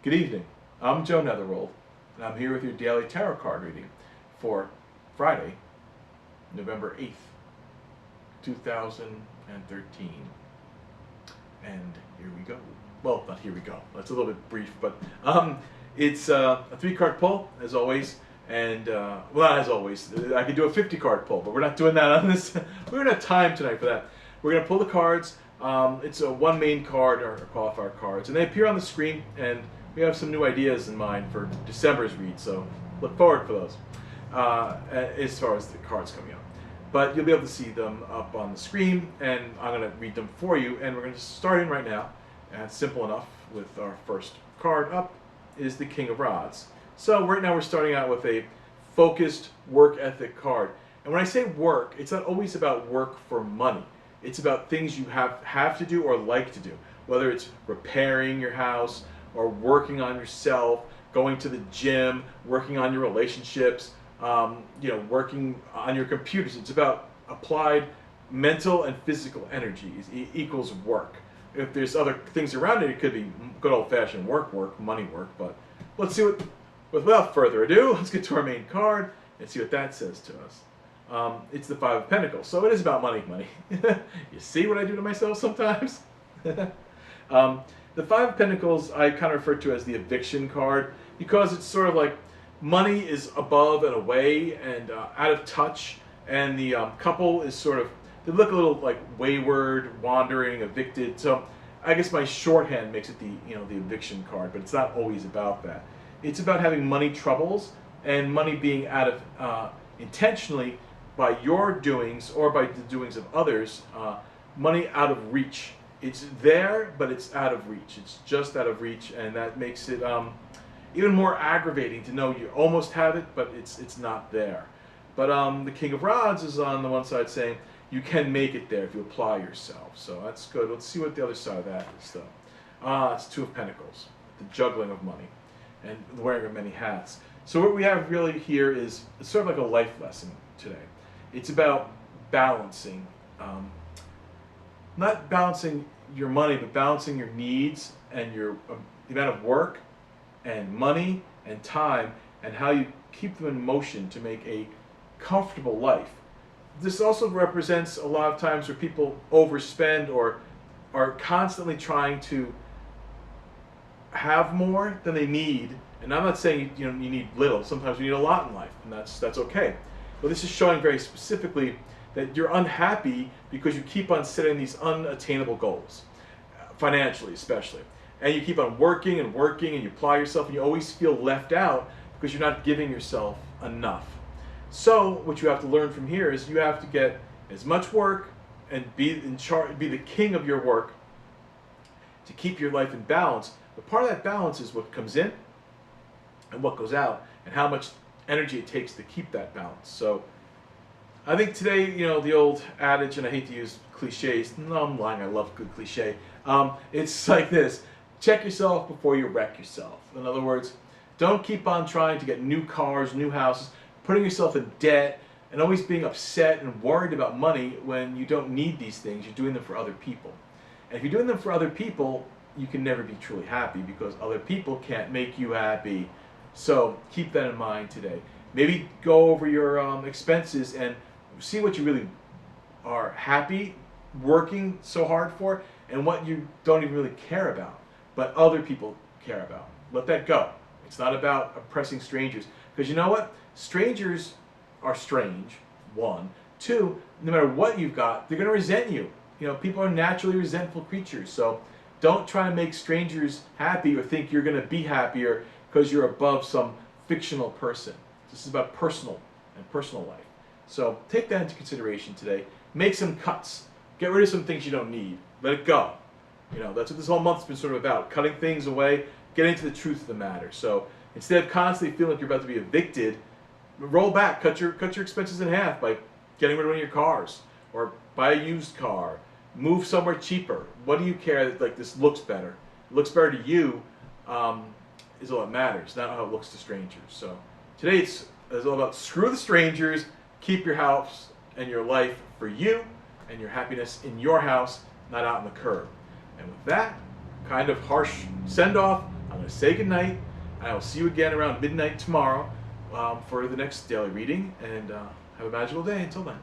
Good evening. I'm Joe Netherworld, and I'm here with your daily tarot card reading for Friday, November 8th, 2013. And here we go. Well, not here we go. That's a little bit brief, but it's a 3-card pull, as always. And, well, not as always. I could do a 50-card pull, but we're not doing that on this. We don't have time tonight for that. We're going to pull the cards. It's a one main card or qualifier cards, and they appear on the screen, and we have some new ideas in mind for December's read, so look forward for those as far as the cards coming up. But you'll be able to see them up on the screen, and I'm going to read them for you, and we're going to start in right now. And it's simple enough with our first card up is the King of Rods. So right now we're starting out with a focused work ethic card. And when I say work, it's not always about work for money. It's about things you have to do or like to do, whether it's repairing your house or working on yourself, going to the gym, working on your relationships, working on your computers. It's about applied mental and physical energy equals work. If there's other things around it, it could be good old-fashioned work, money work. But let's see without further ado, let's get to our main card and see what that says to us. It's the Five of Pentacles, so it is about money. You see what I do to myself sometimes? The Five of Pentacles I kind of refer to as the eviction card because it's sort of like money is above and away and out of touch, and the couple is sort of, they look a little like wayward, wandering, evicted. So I guess my shorthand makes it the eviction card, but it's not always about that. It's about having money troubles and money being out of intentionally by your doings or by the doings of others, money out of reach. It's there, but it's out of reach. It's just out of reach, and that makes it even more aggravating to know you almost have it, but it's not there. But the King of Rods is on the one side saying you can make it there if you apply yourself. So that's good. Let's see what the other side of that is, though. It's Two of Pentacles, the juggling of money, and the wearing of many hats. So what we have really here is it's sort of like a life lesson today. It's about balancing, not balancing your money, but balancing your needs and your the amount of work and money and time and how you keep them in motion to make a comfortable life. This also represents a lot of times where people overspend or are constantly trying to have more than they need. And I'm not saying you need little. Sometimes you need a lot in life, and that's okay. But this is showing very specifically that you're unhappy because you keep on setting these unattainable goals, financially especially. And you keep on working and working, and you apply yourself, and you always feel left out because you're not giving yourself enough. So what you have to learn from here is you have to get as much work and be in charge, be the king of your work to keep your life in balance. But part of that balance is what comes in and what goes out, and how much energy it takes to keep that balance. So I think today, the old adage, and I hate to use cliches, no, I'm lying, I love good cliche. It's like this: check yourself before you wreck yourself. In other words, don't keep on trying to get new cars, new houses, putting yourself in debt, and always being upset and worried about money when you don't need these things. You're doing them for other people. And if you're doing them for other people, you can never be truly happy because other people can't make you happy. So keep that in mind today. Maybe go over your expenses and see what you really are happy working so hard for and what you don't even really care about, but other people care about. Let that go. It's not about oppressing strangers. Because you know what? Strangers are strange, one. Two, no matter what you've got, they're going to resent you. People are naturally resentful creatures. So don't try to make strangers happy or think you're going to be happier because you're above some fictional person. This is about personal life. So take that into consideration today. Make some cuts. Get rid of some things you don't need. Let it go. That's what this whole month's been sort of about. Cutting things away, getting to the truth of the matter. So instead of constantly feeling like you're about to be evicted, roll back, cut your expenses in half by getting rid of one of your cars, or buy a used car, move somewhere cheaper. What do you care that like this looks better? It looks better to you is all that matters, not how it looks to strangers. So today it's all about screw the strangers, keep your house and your life for you and your happiness in your house, not out in the curb. And with that kind of harsh send-off, I'm going to say goodnight, and I will see you again around midnight tomorrow for the next daily reading, and have a magical day until then.